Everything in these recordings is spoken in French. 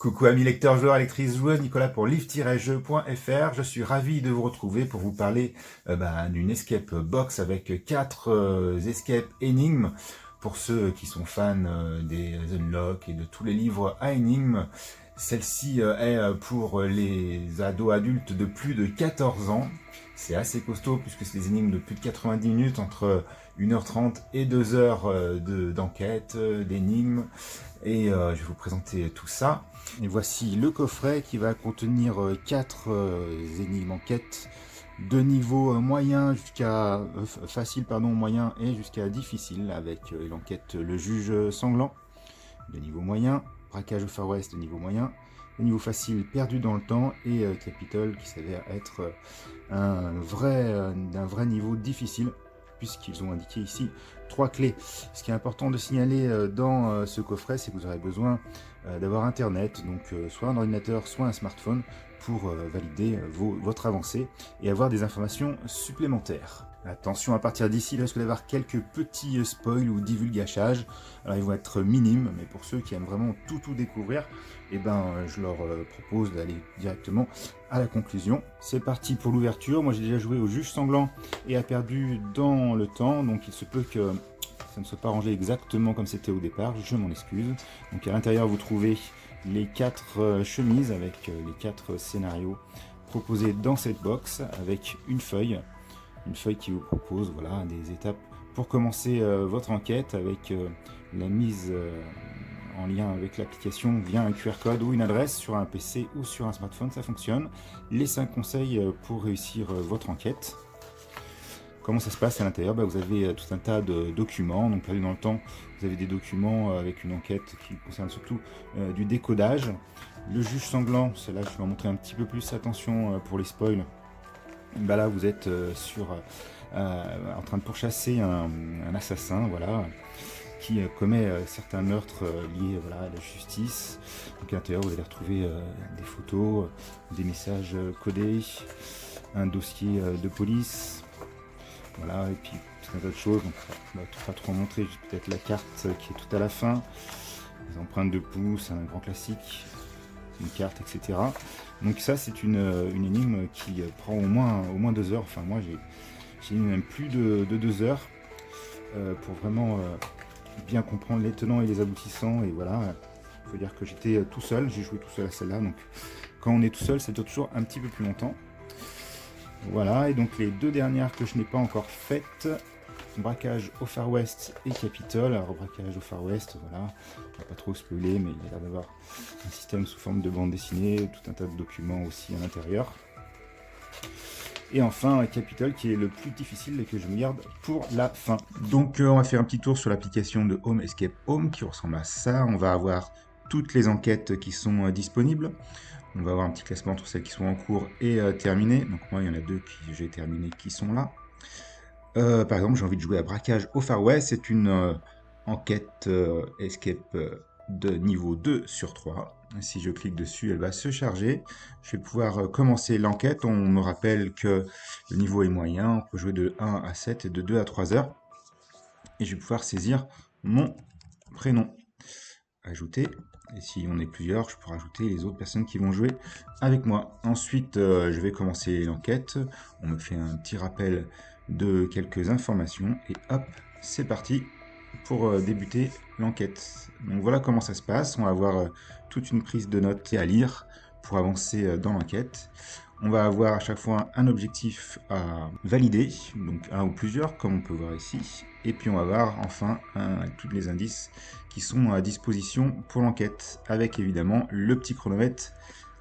Coucou amis lecteurs, joueurs, lectrices, joueuses, Nicolas pour livre-jeu.fr. Je suis ravi de vous retrouver pour vous parler d'une escape box avec 4 escape énigmes. Pour ceux qui sont fans des Unlock et de tous les livres à énigmes, celle-ci est pour les ados adultes de plus de 14 ans. C'est assez costaud puisque c'est des énigmes de plus de 90 minutes, entre 1h30 et 2h d'enquête, d'énigmes. Et je vais vous présenter tout ça. Et voici le coffret qui va contenir 4 énigmes enquêtes de niveau moyen jusqu'à facile, moyen et jusqu'à difficile, avec l'enquête Le Juge Sanglant de niveau moyen, Braquage au Far West de niveau moyen, de niveau facile Perdu dans le temps et Capitol qui s'avère être d'un vrai niveau difficile, puisqu'ils ont indiqué ici 3 clés. Ce qui est important de signaler dans ce coffret, c'est que vous aurez besoin d'avoir internet, donc soit un ordinateur, soit un smartphone, pour valider votre avancée et avoir des informations supplémentaires. Attention, à partir d'ici, il risque d'avoir quelques petits spoils ou divulgachages. Alors ils vont être minimes, mais pour ceux qui aiment vraiment tout découvrir, je leur propose d'aller directement à la conclusion. C'est parti pour l'ouverture. Moi j'ai déjà joué au Juge Sanglant et a perdu dans le temps, donc il se peut que ça ne soit pas rangé exactement comme c'était au départ, je m'en excuse. Donc à l'intérieur vous trouvez les 4 chemises avec les 4 scénarios proposés dans cette box, avec une feuille qui vous propose des étapes pour commencer votre enquête, avec la mise en lien avec l'application via un QR code ou une adresse sur un PC ou sur un smartphone, ça fonctionne. Les 5 conseils pour réussir votre enquête. Comment ça se passe à l'intérieur? Vous avez tout un tas de documents, donc perdu dans le temps, vous avez des documents avec une enquête qui concerne surtout du décodage. Le Juge Sanglant, celle-là je vais en montrer un petit peu plus, attention pour les spoils. Là vous êtes en train de pourchasser un assassin, qui commet certains meurtres liés à la justice. Donc à l'intérieur vous allez retrouver des photos, des messages codés, un dossier de police, et puis plein d'autres choses. Donc on va pas trop montrer, juste peut-être la carte qui est tout à la fin, les empreintes de pouce, un grand classique, une carte, etc. Donc ça c'est une énigme qui prend au moins 2 heures. Enfin moi j'ai mis même plus de 2 heures pour vraiment bien comprendre les tenants et les aboutissants. Et il faut dire que j'étais tout seul, j'ai joué tout seul à celle-là, donc quand on est tout seul ça dure toujours un petit peu plus longtemps. Et donc les 2 dernières que je n'ai pas encore faites, Braquage au Far West et Capitol. Alors Braquage au Far West, on va pas trop spoiler, mais il y a l'air d'avoir un système sous forme de bande dessinée, tout un tas de documents aussi à l'intérieur. Et enfin Capitol qui est le plus difficile et que je me garde pour la fin. Donc on va faire un petit tour sur l'application de Home Escape Home qui ressemble à ça. On va avoir toutes les enquêtes qui sont disponibles. On va avoir un petit classement entre celles qui sont en cours et terminées. Donc moi il y en a 2 que j'ai terminées qui sont là. Par exemple j'ai envie de jouer à Braquage au Far West. C'est une enquête escape de niveau 2 sur 3. Si je clique dessus, elle va se charger. Je vais pouvoir commencer l'enquête. On me rappelle que le niveau est moyen. On peut jouer de 1 à 7 et de 2 à 3 heures. Et je vais pouvoir saisir mon prénom. Ajouter. Et si on est plusieurs, je peux rajouter les autres personnes qui vont jouer avec moi. Ensuite, je vais commencer l'enquête. On me fait un petit rappel de quelques informations. Et hop, c'est parti pour débuter l'enquête. Donc voilà comment ça se passe. On va avoir toute une prise de notes à lire pour avancer dans l'enquête. On va avoir à chaque fois un objectif à valider, donc un ou plusieurs, comme on peut voir ici. Et puis on va avoir enfin tous les indices qui sont à disposition pour l'enquête, avec évidemment le petit chronomètre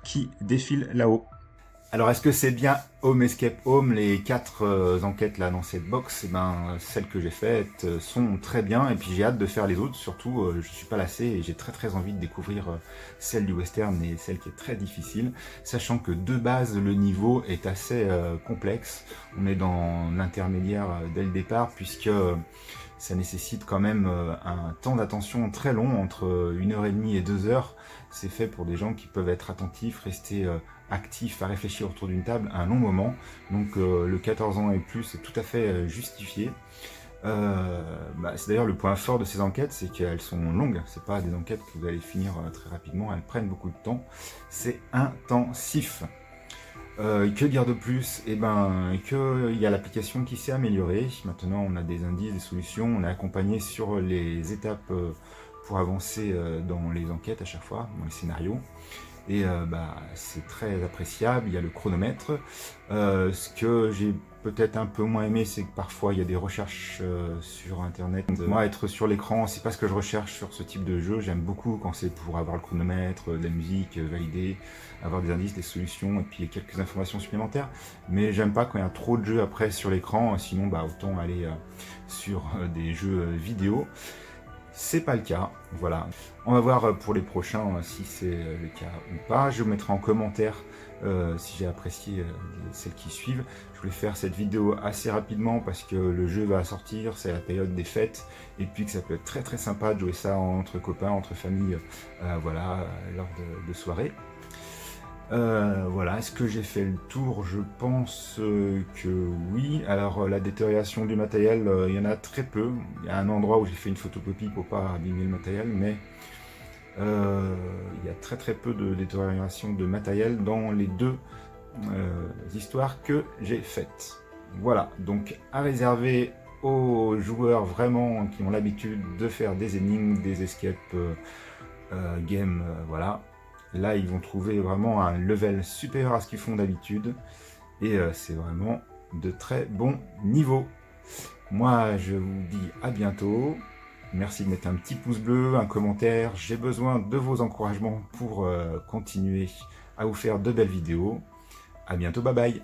qui défile là-haut. Alors est-ce que c'est bien Home Escape Home? Les 4 enquêtes là dans cette box, celles que j'ai faites sont très bien, et puis j'ai hâte de faire les autres. Surtout je suis pas lassé et j'ai très envie de découvrir celle du western et celle qui est très difficile, sachant que de base le niveau est assez complexe. On est dans l'intermédiaire dès le départ, puisque ça nécessite quand même un temps d'attention très long, entre 1h30 et 2 heures. C'est fait pour des gens qui peuvent être attentifs, rester actifs à réfléchir autour d'une table un long moment. Donc le 14 ans et plus est tout à fait justifié. C'est d'ailleurs le point fort de ces enquêtes, c'est qu'elles sont longues. C'est pas des enquêtes que vous allez finir très rapidement, elles prennent beaucoup de temps. C'est intensif. Que dire de plus? Eh ben, qu'il y a l'application qui s'est améliorée. Maintenant, on a des indices, des solutions. On est accompagné sur les étapes pour avancer dans les enquêtes à chaque fois, dans les scénarios. Et c'est très appréciable. Il y a le chronomètre. Ce que j'ai peut-être un peu moins aimé, c'est que parfois il y a des recherches sur internet. Moi, être sur l'écran, c'est pas ce que je recherche sur ce type de jeu. J'aime beaucoup quand c'est pour avoir le chronomètre, de la musique validée, avoir des indices, des solutions et puis quelques informations supplémentaires. Mais j'aime pas quand il y a trop de jeux après sur l'écran, sinon autant aller sur des jeux vidéo. C'est pas le cas, voilà. On va voir pour les prochains si c'est le cas ou pas. Je vous mettrai en commentaire si j'ai apprécié celles qui suivent. Je voulais faire cette vidéo assez rapidement parce que le jeu va sortir, c'est la période des fêtes, et puis que ça peut être très très sympa de jouer ça entre copains, entre familles, lors de soirées. Voilà, est-ce que j'ai fait le tour? Je pense que oui. Alors la détérioration du matériel, il y en a très peu. Il y a un endroit où j'ai fait une photocopie pour pas abîmer le matériel, mais il y a très très peu de détérioration de matériel dans les deux histoires que j'ai faites. Voilà, donc à réserver aux joueurs vraiment qui ont l'habitude de faire des énigmes, des escape games, voilà. Là, ils vont trouver vraiment un level supérieur à ce qu'ils font d'habitude. Et c'est vraiment de très bons niveaux. Moi, je vous dis à bientôt. Merci de mettre un petit pouce bleu, un commentaire. J'ai besoin de vos encouragements pour continuer à vous faire de belles vidéos. À bientôt, bye bye.